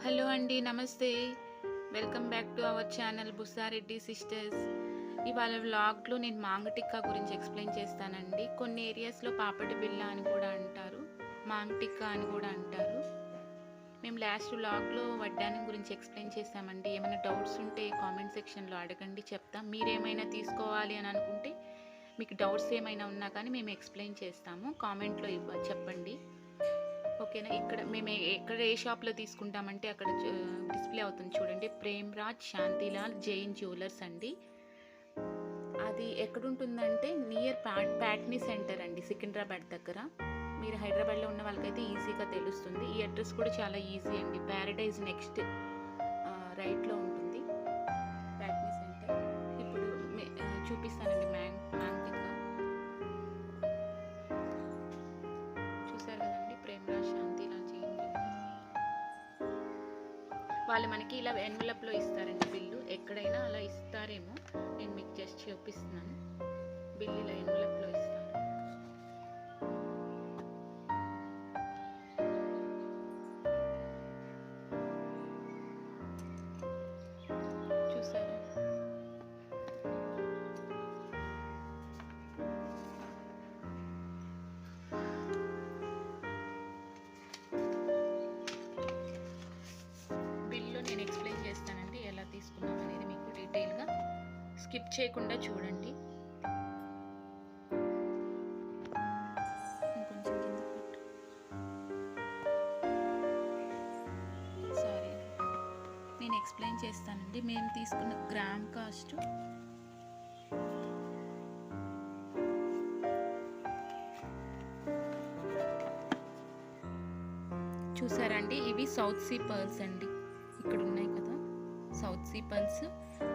Hello అండి, నమస్తే. Welcome back to our channel Bussareddy sisters. ఇవాళ వ్లాగ్లో నేను మాంగ టిక్కా గురించి ఎక్స్ప్లెయిన్ చేస్తానండి. కొన్ని ఏరియాస్లో పాపటి బిళ్ళ అని కూడా అంటారు, మాంగ టిక్కా అని కూడా అంటారు. మేము లాస్ట్ వ్లాగ్లో వడ్డానం గురించి ఎక్స్ప్లెయిన్ చేస్తామండి. ఏమైనా డౌట్స్ ఉంటే కామెంట్ సెక్షన్లో అడగండి, చెప్తాం. మీరేమైనా తీసుకోవాలి అని అనుకుంటే, మీకు డౌట్స్ ఏమైనా ఉన్నా కానీ మేము ఎక్స్ప్లెయిన్ చేస్తాము. కామెంట్లో చెప్పండి, ఓకేనా. ఇక్కడ మేము ఎక్కడ ఏ షాప్లో తీసుకుంటామంటే అక్కడ డిస్ప్లే అవుతుంది చూడండి, ప్రేమ్రాజ్ శాంతిలాల్ జైన్ జ్యువెలర్స్ అండి. అది ఎక్కడుంటుందంటే నియర్ ప్యాట్నీ సెంటర్ అండి, సికింద్రాబాద్ దగ్గర. మీరు హైదరాబాద్లో ఉన్న వాళ్ళకైతే ఈజీగా తెలుస్తుంది. ఈ అడ్రస్ కూడా చాలా ఈజీ అండి, ప్యారడైజ్ నెక్స్ట్ రైట్లో ఉంటుంది ప్యాట్నీ సెంటర్. ఇప్పుడు చూపిస్తానండి మ్యాంగ్ టిక్కా. చూసారు కదండి, ప్రేమ్రాజ్ శాంతిలాల్ జైన్ జ్యువెలర్స్. వాళ్ళు మనకి ఇలా ఎన్వలప్లో ఇస్తారండి బిల్లు. ఎక్కడైనా అలా ఇస్తారేమో, నేను మీకు జస్ట్ చూపిస్తున్నాను. బిల్లు ఇలా ఎన్వలప్లో ఇస్తారు. చూసారా, బిల్లు నేను ఎక్స్ప్లెయిన్ చేస్తానండి ఎలా తీసుకున్నాం అనేది మీకు డీటెయిల్గా. స్కిప్ చేయకుండా చూడండి. సారీ, నేను ఎక్స్ప్లెయిన్ చేస్తానండి. మేము తీసుకున్న గ్రామ్ కాస్ట్ చూసారండి, ఇవి సౌత్ సీ పర్ల్స్ అండి. ఇక్కడ ఉన్నాయి కదా south sea pearls,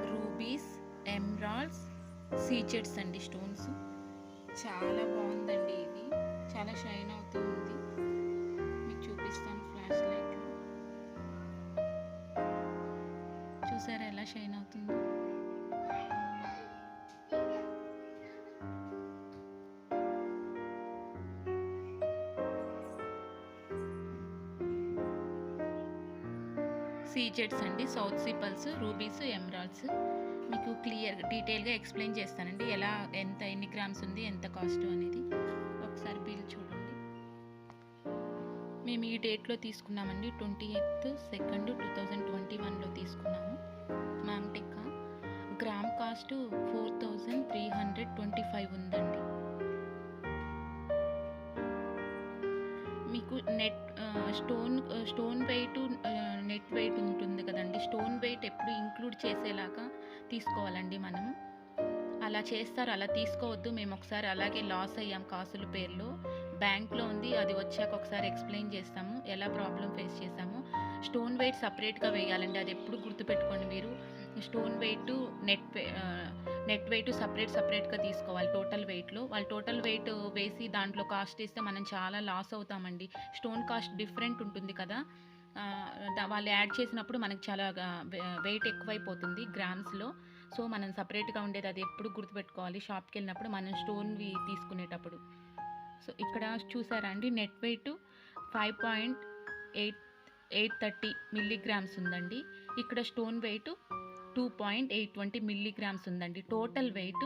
rubies, emeralds, సీజెడ్స్ అండి, స్టోన్స్. చాలా బాగుందండి, ఇది చాలా షైన్ అవుతూ ఉంది. మీకు చూపిస్తాను ఫ్లాష్ లైట్లో. చూసారా ఎలా షైన్ అవుతుందో. సీజెడ్స్ అండి, south sea pearls, rubies, emeralds. మీకు డీటెయిల్గా ఎక్స్ప్లెయిన్ చేస్తానండి ఎలా, ఎన్ని గ్రామ్స్ ఉంది, ఎంత కాస్ట్ అనేది. ఒకసారి బిల్ చూడండి. మేము ఈ డేట్లో తీసుకున్నామండి, 28th 2nd 2021లో తీసుకున్నాము మాంగ్ టిక్కా. గ్రామ్ కాస్ట్ 4325 ఉందండి. మీకు స్టోన్ వెయిట్, నెట్ వెయిట్ ఉంటుంది కదండి. స్టోన్ వెయిట్ ఎప్పుడు ఇంక్లూడ్ చేసేలాగా తీసుకోవాలండి మనం. అలా చేస్తారు, అలా తీసుకోవద్దు. మేము ఒకసారి అలాగే లాస్ అయ్యాం కాసుల పేర్లో. బ్యాంక్లో ఉంది, అది వచ్చాక ఒకసారి ఎక్స్ప్లెయిన్ చేస్తాము ఎలా ప్రాబ్లం ఫేస్ చేసాము. స్టోన్ వెయిట్ సపరేట్గా వేయాలండి, అది ఎప్పుడు గుర్తుపెట్టుకోండి మీరు. స్టోన్ వెయిట్, నెట్ వెయిట్ సపరేట్గా తీసుకోవాలి టోటల్ వెయిట్లో. వాళ్ళు టోటల్ వెయిట్ వేసి దాంట్లో కాస్ట్ ఇస్తే మనం చాలా లాస్ అవుతామండి. స్టోన్ కాస్ట్ డిఫరెంట్ ఉంటుంది కదా, వాళ్ళు యాడ్ చేసినప్పుడు మనకు చాలా వెయిట్ ఎక్కువైపోతుంది గ్రామ్స్లో. సో మనం సపరేట్గా ఉండేది అది ఎప్పుడు గుర్తుపెట్టుకోవాలి షాప్కి వెళ్ళినప్పుడు మనం స్టోన్వి తీసుకునేటప్పుడు. సో ఇక్కడ చూసారా అండి, నెట్ వెయిట్ 5.830 మిల్లీగ్రామ్స్ ఉందండి. ఇక్కడ స్టోన్ వెయిట్ 2.820 మిల్లీగ్రామ్స్ ఉందండి. టోటల్ వెయిట్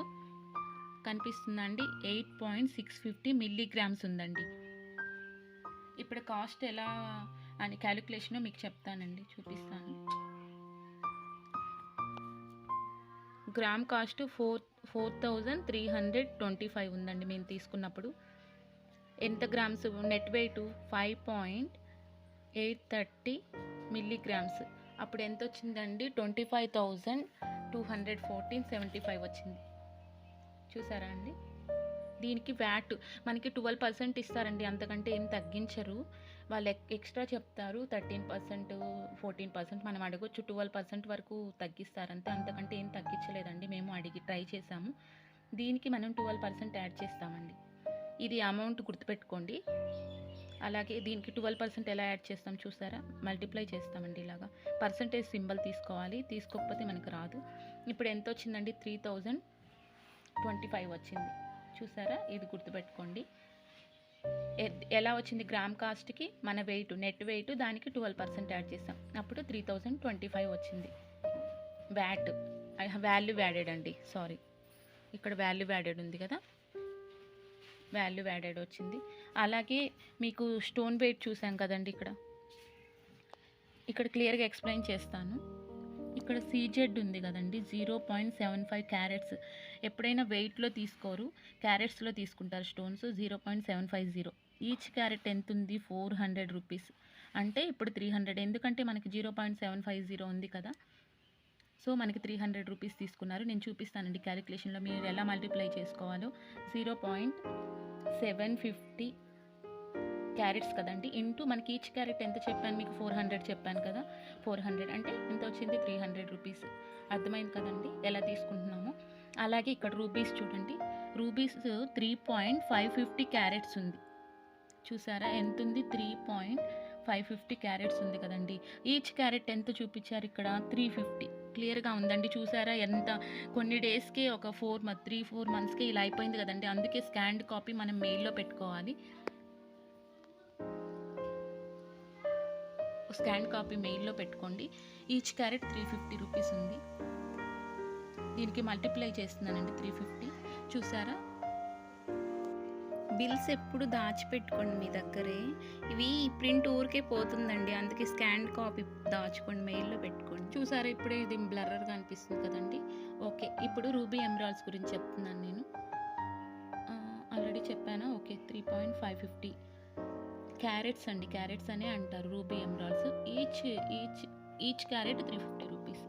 కనిపిస్తుందండి 8.650 మిల్లీగ్రామ్స్ ఉందండి. ఇప్పుడు కాస్ట్ ఎలా అని క్యాలిక్యులేషన్ మీకు చెప్తానండి, చూపిస్తాను. గ్రామ్ కాస్ట్ 4325 ఉందండి మేము తీసుకున్నప్పుడు. ఎంత గ్రామ్స్, నెట్ వెయిట్ 5.830 మిల్లీగ్రామ్స్. అప్పుడు ఎంత వచ్చిందండి, 25,214.75 వచ్చింది. చూసారా అండి. దీనికి వ్యాట్ మనకి 12% ఇస్తారండి, అంతకంటే ఏం తగ్గించరు. వాళ్ళు ఎక్స్ట్రా చెప్తారు 13%, 14%. మనం అడగొచ్చు, 12% వరకు తగ్గిస్తారంతే, అంతకంటే ఏం తగ్గించలేదండి. మేము అడిగి ట్రై చేసాము. దీనికి మనం 12% యాడ్ చేస్తామండి. ఇది అమౌంట్ గుర్తుపెట్టుకోండి. అలాగే దీనికి 12% ఎలా యాడ్ చేస్తాం చూసారా, మల్టిప్లై చేస్తామండి. ఇలాగా పర్సంటేజ్ సింబల్ తీసుకోవాలి, తీసుకోకపోతే మనకు రాదు. ఇప్పుడు ఎంత వచ్చిందండి, 3025 వచ్చింది. చూసారా, ఇది గుర్తుపెట్టుకోండి. ఎలా వచ్చింది గ్రామ్ కాస్ట్కి మన వెయిట్ నెట్ వెయిట్ దానికి 12% యాడ్ చేసాం, అప్పుడు 3025 వచ్చింది. వ్యాట్ వాల్యూ యాడెడ్ అండి, సారీ ఇక్కడ వాల్యూ యాడెడ్ ఉంది కదా, వాల్యూ యాడెడ్ వచ్చింది. అలాగే మీకు స్టోన్ వెయిట్ చూసాం కదండి, ఇక్కడ క్లియర్గా ఎక్స్ప్లెయిన్ చేస్తాను. ఇక్కడ సీజెడ్ ఉంది కదండి, 0.75 క్యారెట్స్. ఎప్పుడైనా వెయిట్లో తీసుకోరు, క్యారెట్స్లో తీసుకుంటారు స్టోన్స్. 0.750 ఈచ్ క్యారెట్ ఎంత ఉంది, 400 రూపీస్. అంటే ఇప్పుడు 300, ఎందుకంటే మనకి 0.750 ఉంది కదా, సో మనకి 300 రూపీస్ తీసుకున్నారు. నేను చూపిస్తానండి క్యాలిక్యులేషన్లో మీరు ఎలా మల్టిప్లై చేసుకోవాలో. 0.750 క్యారెట్స్ కదండి, ఇంటూ మనకి ఈచ్ క్యారెట్ ఎంత చెప్పాను మీకు, 400 చెప్పాను కదా, 400 అంటే ఎంత వచ్చింది, 300 రూపీస్. అర్థమైంది కదండి ఎలా తీసుకుంటున్నాము. అలాగే ఇక్కడ రూబీస్ చూడండి, రూబీస్ 3.550 క్యారెట్స్ ఉంది. చూసారా ఎంత ఉంది, 3.550 క్యారెట్స్ ఉంది కదండి. ఈచ్ క్యారెట్ ఎంత చూపించారు ఇక్కడ, 350. క్లియర్గా ఉందండి, చూసారా ఎంత, కొన్ని డేస్కే ఒక 3-4 మంత్స్కే ఇలా అయిపోయింది కదండి. అందుకే స్కాన్డ్ కాపీ మనం మెయిల్లో పెట్టుకోవాలి. స్కాన్ కాపీ మెయిల్లో పెట్టుకోండి. ఈచ్ క్యారెట్ 350 రూపీస్ ఉంది. దీనికి మల్టిప్లై చేస్తున్నానండి 350. చూసారా, బిల్స్ ఎప్పుడు దాచిపెట్టుకోండి మీ దగ్గరే, ఇవి ప్రింట్ ఊరికే పోతుందండి, అందుకే స్కాన్ కాపీ దాచుకోండి, మెయిల్లో పెట్టుకోండి. చూసారా ఇప్పుడే ఇది బ్లర్రర్గా అనిపిస్తుంది కదండి. ఓకే, ఇప్పుడు రూబీ ఎమరాల్డ్స్ గురించి చెప్తున్నాను నేను. ఆల్రెడీ చెప్పానా, ఓకే. 3.550 క్యారెట్స్ అండి, క్యారెట్స్ అనే అంటారు ruby emeralds. Each carrot 350 rupees.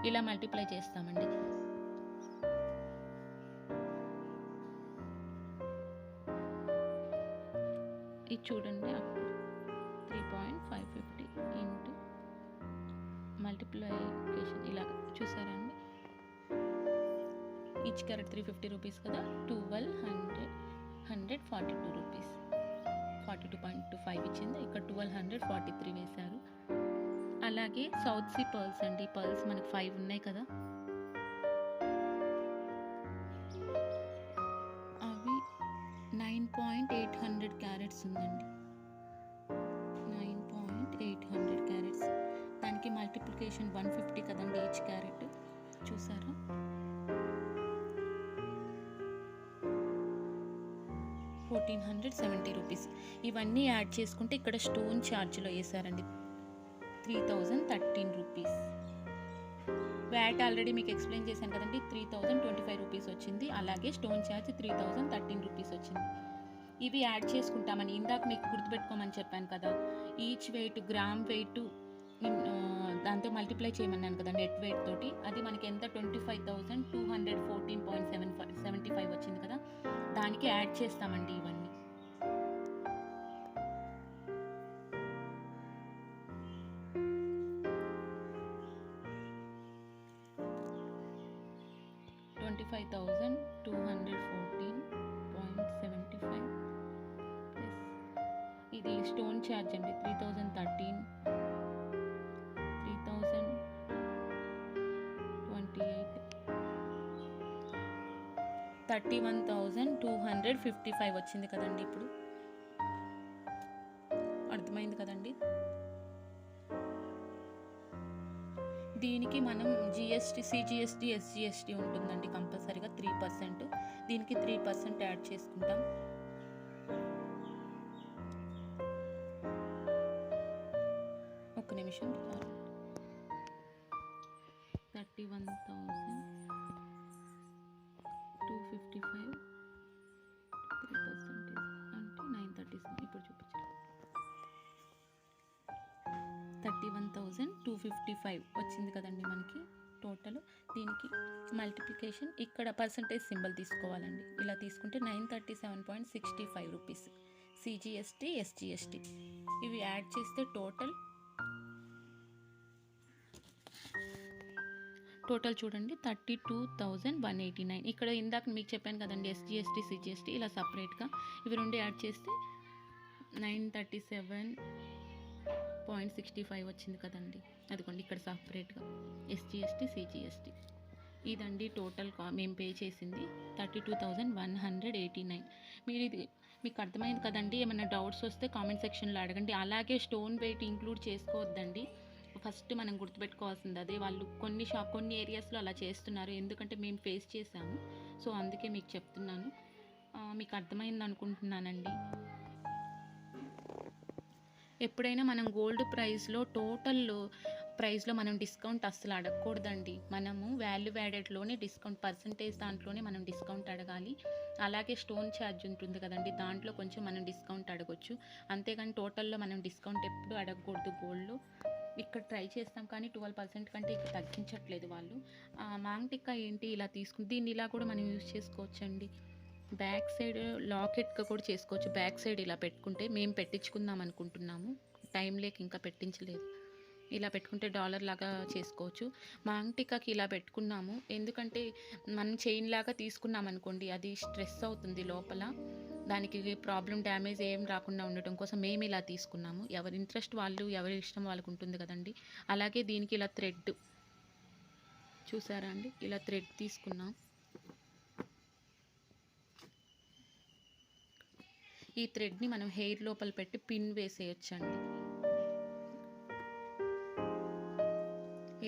ఇలా మల్టిప్లై చేస్తామండి. ఇది చూడండి, అప్పుడు 3.550 ఇంటూ మల్టిప్లికేషన్ ఇలా చూసారా అండి. ఈచ్ క్యారెట్ 350 రూపీస్ కదా, 142 రూపీస్. 42.25 ఇచ్చింది, ఇక్కడ 1243 వేశారు. అలాగే సౌత్ సీ పర్ల్స్ అండి, పర్ల్స్ మనకి 5 ఉన్నాయి కదా, అవి 9.800 క్యారెట్స్ ఉందండి. 9.800 క్యారెట్స్, దానికి మల్టిప్లికేషన్ 150 కదండి ఈచ్ క్యారెట్. చూసారా, ₹1470. ఇవన్నీ యాడ్ చేసుకుంటే ఇక్కడ స్టోన్ ఛార్జ్లో వేసారండి 3013 రూపీస్. వ్యాట్ ఆల్రెడీ మీకు ఎక్స్ప్లెయిన్ చేశాను కదండి, 3025 రూపీస్ వచ్చింది. అలాగే స్టోన్ ఛార్జ్ 3013 రూపీస్ వచ్చింది. ఇవి యాడ్ చేసుకుంటామని ఇందాక మీకు గుర్తుపెట్టుకోమని చెప్పాను కదా, ఈచ్ వెయిట్ గ్రామ్ వెయిట్ దాంతో మల్టిప్లై చేయమన్నాను కదా నెట్ వెయిట్ తోటి. అది మనకి ఎంత, 25,214.75 వచ్చింది కదా, దానికి యాడ్ చేస్తామండి ఇవన్నీ. ఇది స్టోన్ ఛార్జ్ అండి, 3013, 3028, 31,255 వచ్చింది కదండి. ఇప్పుడు అర్థమైంది కదండి. దీనికి మనం జిఎస్టీ, సిజిఎస్టీ, ఎస్జిఎస్టీ ఉంటుందండి కంపల్సరీగా 3%. దీనికి 3% యాడ్ చేసుకుంటాం. ఒక నిమిషం, 31,255 3% అంటే 937. ఇప్పుడు చూపించాలి, 31,255 వచ్చింది కదండి మనకి టోటల్. దీనికి మల్టిప్లికేషన్ ఇక్కడ పర్సంటేజ్ సింబల్ తీసుకోవాలండి. ఇలా తీసుకుంటే 937.65 రూపీస్. సిజిఎస్టీ, ఎస్జిఎస్టీ ఇవి యాడ్ చేస్తే టోటల్ చూడండి 32,189. ఇక్కడ ఇందాక మీకు చెప్పాను కదండి, ఎస్జిఎస్టీ, సిజిఎస్టీ ఇలా సపరేట్గా ఇవి రెండు యాడ్ చేస్తే 937.65 వచ్చింది కదండి. అదిగోండి ఇక్కడ సపరేట్గా ఎస్జిఎస్టీ, సిజిఎస్టీ. ఇదండి టోటల్ మేము పే చేసింది 32,189. మీరు ఇది మీకు అర్థమైంది కదండి. ఏమైనా డౌట్స్ వస్తే కామెంట్ సెక్షన్లో అడగండి. అలాగే స్టోన్ వెయిట్ ఇంక్లూడ్ చేసుకోవద్దండి. ఫస్ట్ మనం గుర్తుపెట్టుకోవాల్సింది అదే. వాళ్ళు కొన్ని ఏరియాస్లో అలా చేస్తున్నారు, ఎందుకంటే మేము ఫేస్ చేసాము. సో అందుకే మీకు చెప్తున్నాను. మీకు అర్థమైంది అనుకుంటున్నానండి. ఎప్పుడైనా మనం గోల్డ్ ప్రైస్లో టోటల్ ప్రైస్లో మనం డిస్కౌంట్ అస్సలు అడగకూడదండి. మనము వాల్యూ యాడెడ్లోనే డిస్కౌంట్ పర్సంటేజ్ దాంట్లోనే మనం డిస్కౌంట్ అడగాలి. అలాగే స్టోన్ ఛార్జ్ ఉంటుంది కదండి, దాంట్లో కొంచెం మనం డిస్కౌంట్ అడగొచ్చు. అంతేగాని టోటల్లో మనం డిస్కౌంట్ ఎప్పుడు అడగకూడదు గోల్డ్లో. ఇక్కడ ట్రై చేస్తాం కానీ 12% కంటే ఇక్కడ తగ్గించట్లేదు వాళ్ళు. మాంగ్ టిక్కా ఏంటి ఇలా దీన్ని ఇలా కూడా మనం యూజ్ చేసుకోవచ్చండి. బ్యాక్ సైడ్ లాకెట్గా కూడా చేసుకోవచ్చు. బ్యాక్ సైడ్ ఇలా పెట్టుకుంటే మేము పెట్టించుకుందాం అనుకుంటున్నాము, టైం లేక ఇంకా పెట్టించలేదు. ఇలా పెట్టుకుంటే డాలర్ లాగా చేసుకోవచ్చు. మాంగ్ టిక్కాకి ఇలా పెట్టుకున్నాము, ఎందుకంటే మనం చైన్ లాగా తీసుకున్నాం అనుకోండి, అది స్ట్రెస్ అవుతుంది లోపల. దానికి ప్రాబ్లం డ్యామేజ్ ఏం రాకుండా ఉండటం కోసం మేము ఇలా తీసుకున్నాము. ఎవరి ఇంట్రెస్ట్ వాళ్ళు, ఎవరి ఇష్టం వాళ్ళకు ఉంటుంది కదండి. అలాగే దీనికి ఇలా థ్రెడ్ చూసారా అండి, ఇలా థ్రెడ్ తీసుకున్నాం. ఈ థ్రెడ్ని మనం హెయిర్ లోపల పెట్టి పిన్ వేసేయచ్చండి.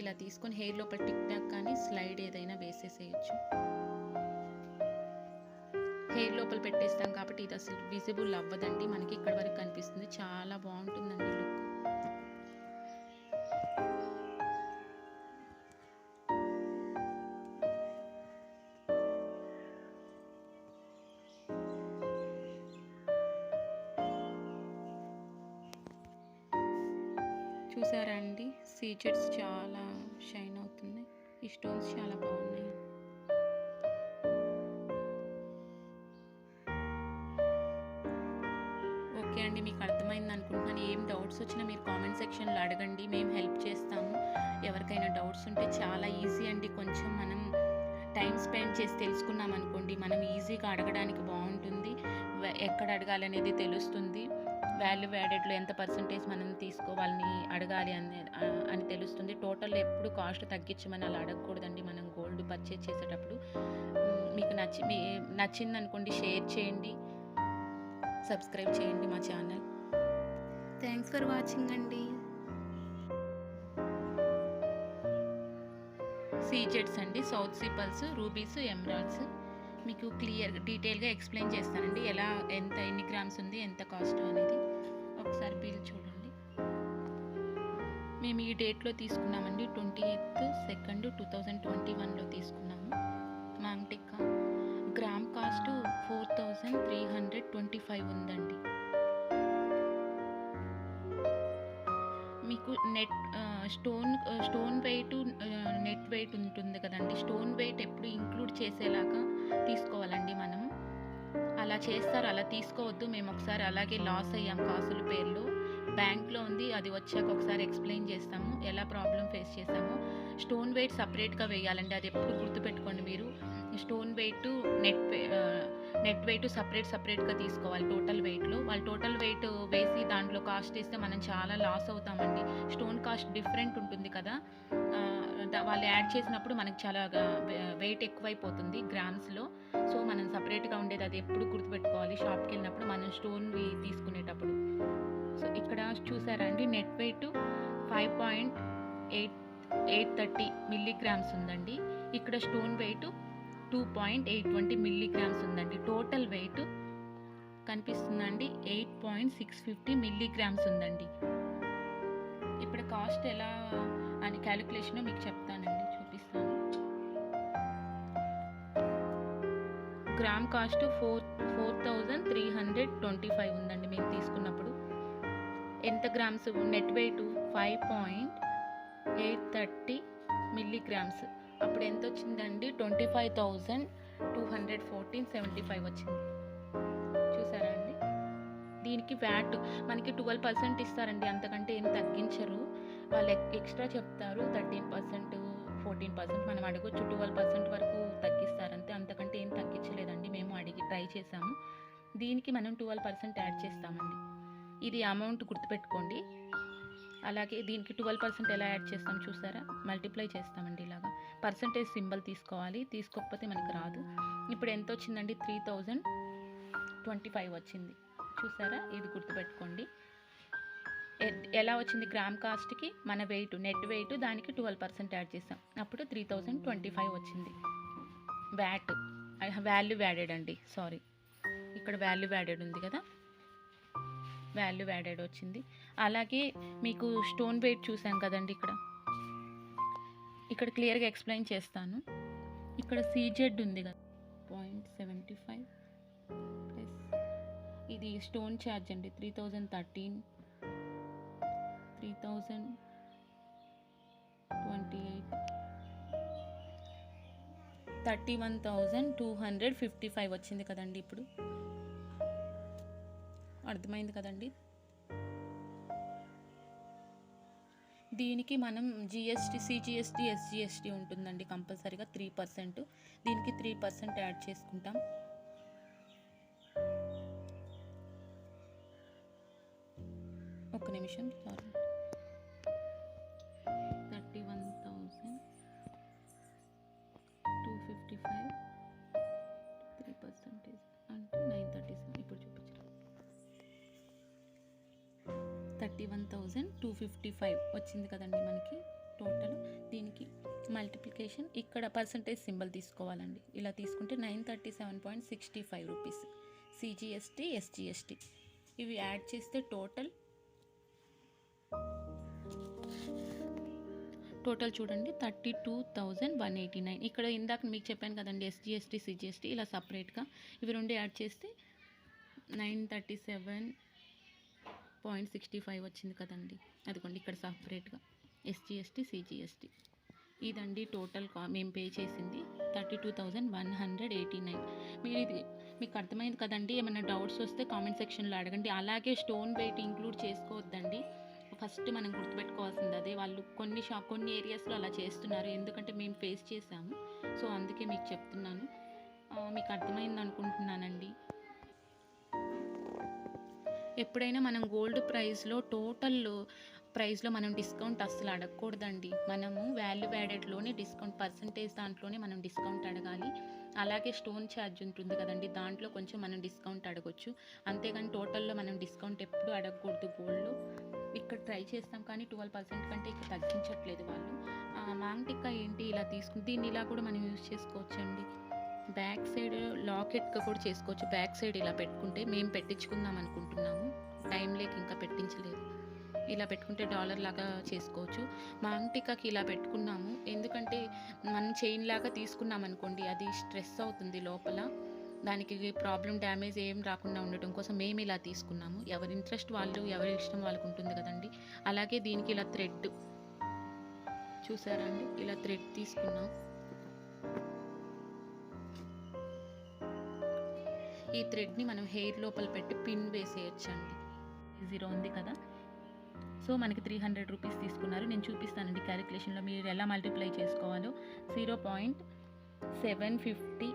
ఇలా తీసుకొని హెయిర్ లోపల టిక్ టాక్ కానీ స్లైడ్ ఏదైనా వేసేసేయచ్చు. హెయిర్ లోపల పెట్టేస్తాం కాబట్టి ఇది అసలు విజిబుల్ అవ్వదండి, మనకి ఇక్కడ వరకు కనిపిస్తుంది. చాలా బాగుంటుందండి లుక్. చూసారా అండి, సీజెట్స్ చాలా షైన్ అవుతుంది. ఈ స్టోన్స్ చాలా బాగున్నాయి. ఓకే అండి, మీకు అర్థమైంది అనుకుంటున్నాను. ఏం డౌట్స్ వచ్చినా మీరు కామెంట్ సెక్షన్లో అడగండి, మేము హెల్ప్ చేస్తాము. ఎవరికైనా డౌట్స్ ఉంటే చాలా ఈజీ అండి. కొంచెం మనం టైం స్పెండ్ చేసి తెలుసుకున్నాం అనుకోండి, మనం ఈజీగా అడగడానికి బాగుంటుంది. ఎక్కడ అడగాలనేది తెలుస్తుంది. వాల్యూ యాడెడ్లో ఎంత పర్సంటేజ్ మనం తీసుకోవాలని అడగాలి అని తెలుస్తుంది. టోటల్ ఎప్పుడు కాస్ట్ తగ్గించమని అలా అడగకూడదండి మనం గోల్డ్ పర్చేజ్ చేసేటప్పుడు. మీకు నచ్చింది అనుకోండి, షేర్ చేయండి, సబ్స్క్రైబ్ చేయండి మా ఛానల్. థ్యాంక్స్ ఫర్ వాచింగ్ అండి. సీజెట్స్ అండి, south sea pearls, rubies, emeralds మీకు డీటెయిల్గా ఎక్స్ప్లెయిన్ చేస్తానండి. ఎన్ని గ్రామ్స్ ఉంది, ఎంత కాస్ట్ అనేది. ఒకసారి బిల్ చూడండి. మేము ఈ డేట్లో తీసుకున్నామండి, 28/2, 2021లో తీసుకున్నాము. మాంగ్ టిక్కా గ్రామ్ కాస్ట్ 4325 ఉందండి. మీకు స్టోన్ వెయిట్, నెట్ వెయిట్ ఉంటుంది కదండి. స్టోన్ వెయిట్ ఎప్పుడు ఇంక్లూడ్ చేసేలాగా తీసుకోవాలండి మనం. అలా చేస్తారు, అలా తీసుకోవద్దు. మేము ఒకసారి అలాగే లాస్ అయ్యాం కాసుల పేర్లు. బ్యాంక్లో ఉంది, అది వచ్చాక ఒకసారి ఎక్స్ప్లెయిన్ చేస్తాము ఎలా ప్రాబ్లం ఫేస్ చేసామో. స్టోన్ వెయిట్ సపరేట్గా వేయాలండి, అది ఎప్పుడు గుర్తుపెట్టుకోండి మీరు. స్టోన్ వెయిట్, నెట్ వెయిట్ సపరేట్గా తీసుకోవాలి టోటల్ వెయిట్లో. వాళ్ళు టోటల్ వెయిట్ వేసి దాంట్లో కాస్ట్ వేస్తే మనం చాలా లాస్ అవుతామండి. స్టోన్ కాస్ట్ డిఫరెంట్ ఉంటుంది కదా, వాళ్ళు యాడ్ చేసినప్పుడు మనకు చాలా వెయిట్ ఎక్కువైపోతుంది గ్రామ్స్లో. సో మనం సపరేట్గా ఉండేది అది ఎప్పుడు గుర్తుపెట్టుకోవాలి షాప్కి వెళ్ళినప్పుడు మనం స్టోన్వి తీసుకునేటప్పుడు. సో ఇక్కడ చూసారా అండి, నెట్ వెయిట్ 5.830 మిల్లీగ్రామ్స్ ఉందండి. ఇక్కడ స్టోన్ వెయిట్ 2.820 మిల్లీగ్రామ్స్ ఉందండి. టోటల్ వెయిట్ కనిపిస్తుందండి 8.650 మిల్లీగ్రామ్స్ ఉందండి. ఇప్పుడు కాస్ట్ ఎలా అని క్యాలిక్యులేషన్ మీకు చెప్తానండి, చూపిస్తాను. గ్రామ్ కాస్ట్ 4325 ఉందండి మేము తీసుకున్నప్పుడు. ఎంత గ్రామ్స్? Net weight 5.830 milligrams. అప్పుడు ఎంత వచ్చిందండి? 25,214.75 వచ్చింది. చూసారా అండి, దీనికి వ్యాట్ మనకి 12% ఇస్తారండి, అంతకంటే ఏం తగ్గించరు. వాళ్ళు ఎక్స్ట్రా చెప్తారు 13%, 14%. మనం అడగొచ్చు, 12% వరకు తగ్గిస్తారంతే, అంతకంటే ఏం తగ్గించలేదండి. మేము అడిగి ట్రై చేసాము. దీనికి మనం 12% యాడ్ చేస్తామండి. ఇది అమౌంట్ గుర్తుపెట్టుకోండి. అలాగే దీనికి 12% ఎలా యాడ్ చేస్తాం చూసారా, మల్టిప్లై చేస్తామండి. ఇలాగా పర్సంటేజ్ సింబల్ తీసుకోవాలి, తీసుకోకపోతే మనకు రాదు. ఇప్పుడు ఎంత వచ్చిందండి? 25 వచ్చింది. చూసారా, ఇది గుర్తుపెట్టుకోండి. ఎలా వచ్చింది గ్రామ్ కాస్ట్కి మన వెయిట్, నెట్ వెయిట్, దానికి 12% యాడ్ చేసాం, అప్పుడు 3025 వచ్చింది. వ్యాట్, వాల్యూ యాడెడ్ అండి, సారీ, ఇక్కడ వాల్యూ యాడెడ్ ఉంది కదా, వాల్యూ యాడెడ్ వచ్చింది. అలాగే మీకు స్టోన్ వెయిట్ చూసాం కదండి, ఇక్కడ క్లియర్గా ఎక్స్ప్లెయిన్ చేస్తాను. ఇక్కడ CZ ఉంది కదా 0.75 ప్లస్ ఇది స్టోన్ ఛార్జ్ అండి 3013, 3028, 31,255 వచ్చింది కదండి. ఇప్పుడు అర్థమైంది కదండి. దీనికి మనం GST, CGST, SGST ఉంటుందండి కంపల్సరీగా 3%. దీనికి 3% యాడ్ చేసుకుంటాం. ఒక్క నిమిషం, సారీ, 31,255 3% అంటే 937. ఇప్పుడు చూపించండి, 31,255 వచ్చింది కదండి మనకి టోటల్. దీనికి మల్టిప్లికేషన్ ఇక్కడ పర్సంటేజ్ సింబల్ తీసుకోవాలండి. ఇలా తీసుకుంటే 937.65 రూపీస్. CGST, SGST ఇవి యాడ్ చేస్తే టోటల్ చూడండి 32,189. ఇక్కడ ఇందాక మీకు చెప్పాను కదండి, SGST, CGST ఇలా సపరేట్గా, ఇవి రెండు యాడ్ చేస్తే 937.65 వచ్చింది కదండి. అదిగోండి ఇక్కడ సపరేట్గా SGST, CGST. ఇదండి టోటల్ మేము పే చేసింది 32,189. మీకు అర్థమైంది కదండి. ఏమైనా డౌట్స్ వస్తే కామెంట్ సెక్షన్లో అడగండి. అలాగే స్టోన్ వెయిట్ ఇంక్లూడ్ చేసుకోవద్దండి. ఫస్ట్ మనం గుర్తుపెట్టుకోవాల్సింది అదే. వాళ్ళు కొన్ని ఏరియాస్లో అలా చేస్తున్నారు, ఎందుకంటే మేము ఫేస్ చేసాము. సో అందుకే మీకు చెప్తున్నాను. మీకు అర్థమైంది అనుకుంటున్నానండి. ఎప్పుడైనా మనం గోల్డ్ ప్రైస్లో టోటల్ ప్రైస్లో మనం డిస్కౌంట్ అస్సలు అడగకూడదండి. మనము వాల్యూ యాడెడ్లోనే డిస్కౌంట్ పర్సంటేజ్ దాంట్లోనే మనం డిస్కౌంట్ అడగాలి. అలాగే స్టోన్ ఛార్జ్ ఉంటుంది కదండి, దాంట్లో కొంచెం మనం డిస్కౌంట్ అడగొచ్చు. అంతేగాని టోటల్లో మనం డిస్కౌంట్ ఎప్పుడు అడగకూడదు గోల్డ్లో. ఇక్కడ ట్రై చేస్తాం కానీ 12% కంటే ఇక్కడ తగ్గించట్లేదు వాళ్ళు. మాంగ్టిక్కా ఏంటి ఇలా తీసుకుని, దీన్ని ఇలా కూడా మనం యూజ్ చేసుకోవచ్చండి. బ్యాక్ సైడ్ లాకెట్గా కూడా చేసుకోవచ్చు. బ్యాక్ సైడ్ ఇలా పెట్టుకుంటే, మేము పెట్టించుకుందాం అనుకుంటున్నాము, టైం లేక ఇంకా పెట్టించలేదు. ఇలా పెట్టుకుంటే డాలర్ లాగా చేసుకోవచ్చు. మాంగ్టిక్కాకి ఇలా పెట్టుకున్నాము, ఎందుకంటే మనం చైన్ లాగా తీసుకున్నాం అనుకోండి, అది స్ట్రెస్ అవుతుంది లోపల, దానికి ప్రాబ్లం డ్యామేజ్ ఏం రాకుండా ఉండటం కోసం మేము ఇలా తీసుకున్నాము. ఎవరి ఇంట్రెస్ట్ వాళ్ళు, ఎవరి ఇష్టం వాళ్ళకు ఉంటుంది కదండి. అలాగే దీనికి ఇలా థ్రెడ్ చూసారా అండి, ఇలా థ్రెడ్ తీసుకున్నాం. ఈ థ్రెడ్ని మనం హెయిర్ లోపల పెట్టి పిన్ వేసేయచ్చండి. 0 ఉంది కదా, సో మనకి 300 రూపీస్ తీసుకున్నారు. నేను చూపిస్తానండి క్యాలిక్యులేషన్లో మీరు ఎలా మల్టిప్లై చేసుకోవాలో. 0.750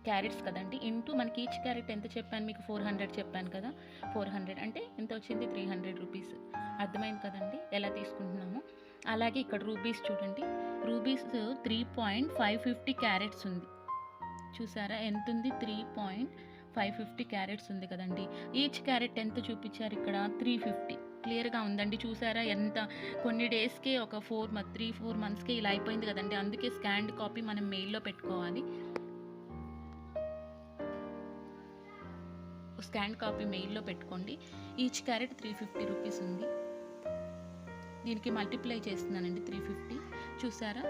క్యారెట్స్ కదండి, ఇంటూ మనకి ఈచ్ క్యారెట్ ఎంత చెప్పాను మీకు, 400 చెప్పాను కదా. 400 అంటే ఎంత వచ్చింది, 300 రూపీస్. అర్థమైంది కదండి ఎలా తీసుకుంటున్నాము. అలాగే ఇక్కడ రూబీస్ చూడండి, రూబీస్ 3.550 క్యారెట్స్ ఉంది. చూసారా ఎంత ఉంది, 3.550 క్యారెట్స్ ఉంది కదండి. ఈచ్ క్యారెట్ ఎంత చూపించారు ఇక్కడ, 350. క్లియర్గా ఉందండి. చూసారా ఎంత, కొన్ని డేస్కే ఒక 3-4 మంత్స్కే ఇలా అయిపోయింది కదండి. అందుకే స్కాన్డ్ కాపీ మనం మెయిల్లో పెట్టుకోవాలి. స్కాన్ కాపీ మెయిల్లో పెట్టుకోండి. ఈచ్ క్యారెట్ 350 రూపీస్ ఉంది. దీనికి మల్టిప్లై చేస్తున్నానండి 350. చూసారా,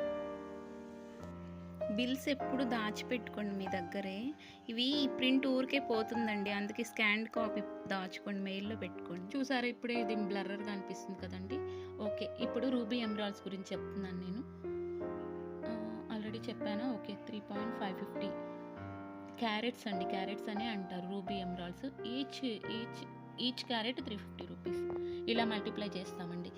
బిల్స్ ఎప్పుడు దాచిపెట్టుకోండి మీ దగ్గరే. ఇవి ప్రింట్ ఊరికే పోతుందండి, అందుకే స్కాన్ కాపీ దాచుకోండి, మెయిల్లో పెట్టుకోండి. చూసారా, ఇప్పుడే ఇది బ్లర్రర్గా అనిపిస్తుంది కదండి. ఓకే, ఇప్పుడు రూబీ ఎమరాల్డ్స్ గురించి చెప్తున్నాను నేను. ఆల్రెడీ చెప్పాను. ఓకే, 3.550 క్యారెట్స్ అండి, క్యారెట్స్ అనే అంటారు ruby emeralds. Each carrot 350 rupees. ఇలా మల్టిప్లై చేస్తామండి.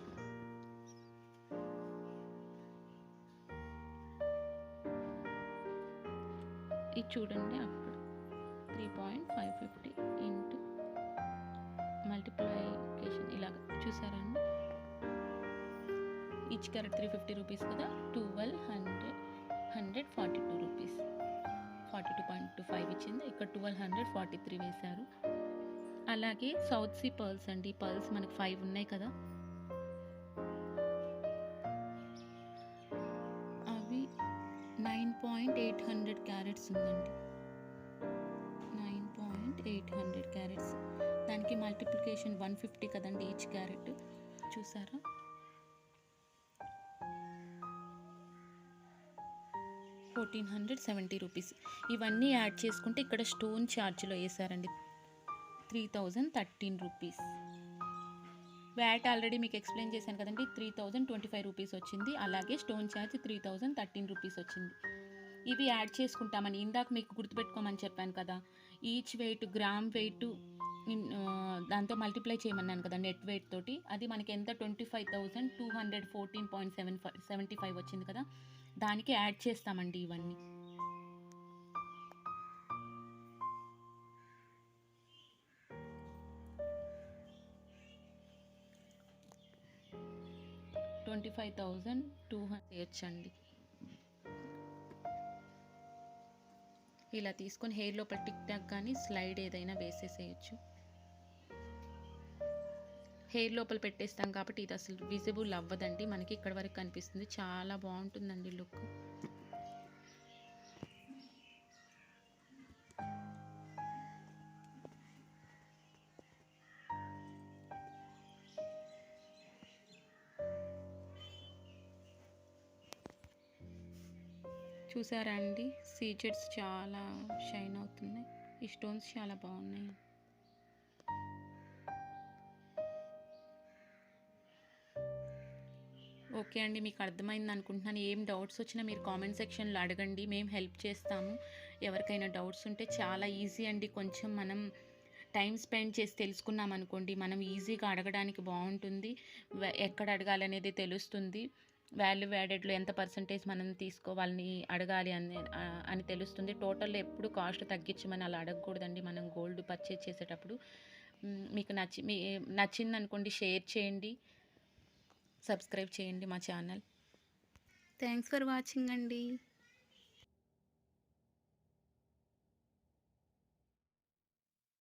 ఇది చూడండి, అప్పుడు 3.550 ఇంటూ మల్టిప్లికేషన్ ఇలాగ చూసారా అండి. ఈచ్ క్యారెట్ 350 రూపీస్ కదా, 1,242 రూపీస్, 42.25 ఇచ్చింది. ఇక్కడ 1243 వేశారు. అలాగే సౌత్ సీ పర్ల్స్ అండి. పర్ల్స్ మనకు 5 ఉన్నాయి కదా, అవి 9.800 క్యారెట్స్ ఉందండి. 9.800 క్యారెట్స్. దానికి మల్టిప్లికేషన్ 150 కదండి ఈచ్ క్యారెట్. చూసారా? ₹1470. ఇవన్నీ యాడ్ చేసుకుంటే ఇక్కడ స్టోన్ ఛార్జ్లో వేసారండి ₹3013. వ్యాట్ ఆల్రెడీ మీకు ఎక్స్ప్లెయిన్ చేశాను కదండి, ₹3025 వచ్చింది. అలాగే స్టోన్ ఛార్జ్ ₹3013 వచ్చింది. ఇవి యాడ్ చేసుకుంటామని ఇందాక మీకు గుర్తుపెట్టుకోమని చెప్పాను కదా. ఈచ్ వెయిట్ గ్రామ్ వెయిట్ దాంతో మల్టిప్లై చేయమన్నాను కదా నెట్ వెయిట్ తోటి. అది మనకి ఎంత 25,214.75 వచ్చింది కదా, దానికి యాడ్ చేస్తామండి ఇవన్నీ. $25,200 వేయొచ్చండి. ఇలా తీసుకొని హెయిర్ లోపల టిక్ టాక్ కానీ స్లైడ్ ఏదైనా వేసేసేయచ్చు. హెయిర్ లోపల పెట్టేస్తాం కాబట్టి ఇది అసలు విజిబుల్ అవ్వదండి, మనకి ఇక్కడ వరకు కనిపిస్తుంది. చాలా బాగుంటుందండి లుక్. చూసారా అండి, సీజెడ్స్ చాలా షైన్ అవుతున్నాయి. ఈ స్టోన్స్ చాలా బాగున్నాయి. ఓకే అండి, మీకు అర్థమైంది అనుకుంటున్నాను. ఏం డౌట్స్ వచ్చినా మీరు కామెంట్ సెక్షన్లో అడగండి, మేము హెల్ప్ చేస్తాము. ఎవరికైనా డౌట్స్ ఉంటే చాలా ఈజీ అండి. కొంచెం మనం టైం స్పెండ్ చేసి తెలుసుకున్నాం అనుకోండి, మనం ఈజీగా అడగడానికి బాగుంటుంది. ఎక్కడ అడగాలనేది తెలుస్తుంది. వాల్యూ యాడెడ్లో ఎంత పర్సంటేజ్ మనం తీసుకోవాలని అడగాలి అని తెలుస్తుంది. టోటల్లో ఎప్పుడు కాస్ట్ తగ్గించమని అలా అడగకూడదండి మనం గోల్డ్ పర్చేజ్ చేసేటప్పుడు. మీకు నచ్చింది అనుకోండి, షేర్ చేయండి, సబ్స్క్రైబ్ చేయండి మా ఛానల్. థ్యాంక్స్ ఫర్ వాచింగ్ అండి.